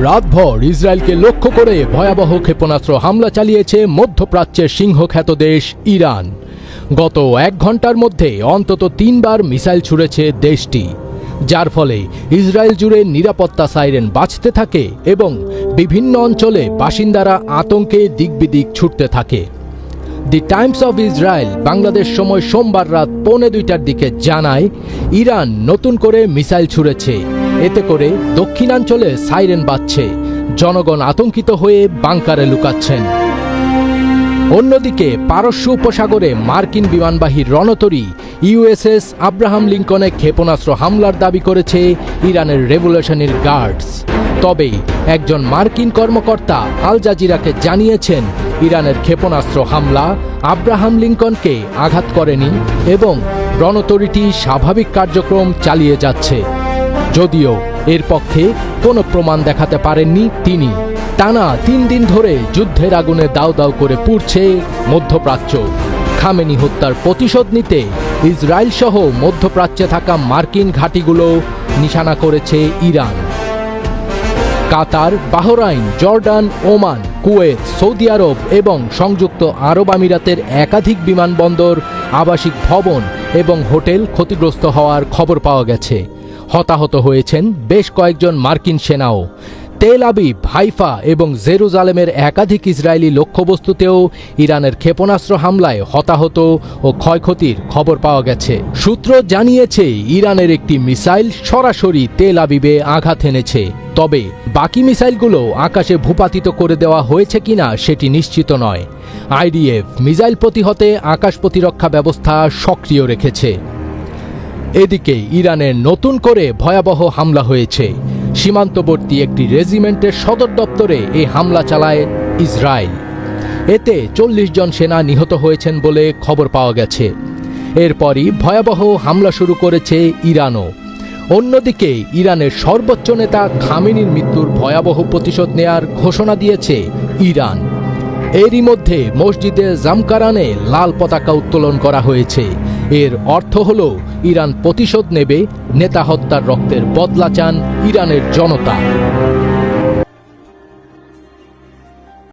রাতভর ইসরায়েলকে লক্ষ্য করে ভয়াবহ ক্ষেপণাস্ত্র হামলা চালিয়েছে মধ্যপ্রাচ্যের সিংহখ্যাত দেশ ইরান। গত 1 ঘন্টার মধ্যে অন্তত 3 বার মিসাইল ছুড়েছে দেশটি, যার ফলে ইসরায়েল জুড়ে নিরাপত্তা সাইরেন বাজতে থাকে এবং বিভিন্ন অঞ্চলে বাসিন্দারা আতঙ্কে দিকবিদিক ছুটতে থাকে। দি টাইমস অফ ইসরায়েল বাংলাদেশ সময় সোমবার রাত 1:45টার দিকে জানায়, ইরান নতুন করে মিসাইল ছুড়েছে। এতে করে দক্ষিণাঞ্চলে সাইরেন বাজছে, জনগণ আতঙ্কিত হয়ে বাংকারে লুকাচ্ছেন। অন্যদিকে পারস্য উপসাগরে মার্কিন বিমানবাহী রণতরী ইউএসএস আব্রাহাম লিঙ্কনে ক্ষেপণাস্ত্র হামলার দাবি করেছে ইরানের রেভলিউশনারি গার্ডস। তবে একজন মার্কিন কর্মকর্তা আল জাজিরাকে জানিয়েছেন, ইরানের ক্ষেপণাস্ত্র হামলা আব্রাহাম লিঙ্কনকে আঘাত করেনি এবং রণতরীটি স্বাভাবিক কার্যক্রম চালিয়ে যাচ্ছে। যদিও এর পক্ষে কোনো প্রমাণ দেখাতে পারেননি তিনি। টানা 3 দিন ধরে যুদ্ধের আগুনে দাউ দাউ করে পুড়ছে মধ্যপ্রাচ্য। খামেনি হত্যার প্রতিশোধ নিতে ইসরায়েল সহ মধ্যপ্রাচ্যে থাকা মার্কিন ঘাঁটিগুলো নিশানা করেছে Iran. Qatar, Bahrain, Jordan, Oman, Kuwait, Saudi Arab এবং সংযুক্ত আরব আমিরাতের একাধিক বিমানবন্দর, আবাসিক ভবন এবং হোটেল ক্ষতিগ্রস্ত হওয়ার খবর পাওয়া গেছে। হতাহত হয়েছেন বেশ কয়েকজন মার্কিন সেনাও। তেল আবিব, হাইফা এবং জেরুজালেমের একাধিক ইসরায়েলি লক্ষ্যবস্তুতেও ইরানের ক্ষেপণাস্ত্র হামলায় হতাহত ও ক্ষয়ক্ষতির খবর পাওয়া গেছে। সূত্র জানিয়েছে, ইরানের একটি মিসাইল সরাসরি তেল আবিবে আঘাত এনেছে। তবে বাকি মিসাইলগুলো আকাশে ভূপাতিত করে দেওয়া হয়েছে কিনা সেটি নিশ্চিত নয়। আইডিএফ মিসাইল প্রতিহতে আকাশ প্রতিরক্ষা ব্যবস্থা সক্রিয় রেখেছে। এদিকে ইরানের নতুন করে ভয়াবহ হামলা হয়েছে। সীমান্তবর্তী একটি রেজিমেন্টের সদর দপ্তরে এই হামলা চালায় ইসরায়েল। এতে 40 জন সেনা নিহত হয়েছেন বলে খবর পাওয়া গেছে। এরপরই ভয়াবহ হামলা শুরু করেছে ইরানও। অন্যদিকে ইরানের সর্বোচ্চ নেতা খামেনির মৃত্যুর ভয়াবহ প্রতিশোধ নেয়ার ঘোষণা দিয়েছে ইরান। এরই মধ্যে মসজিদে জামকারানে লাল পতাকা উত্তোলন করা হয়েছে। এর অর্থ হল ইরান প্রতিশোধ নেবে, নেতা হত্যার রক্তের বদলা চান ইরানের জনতা।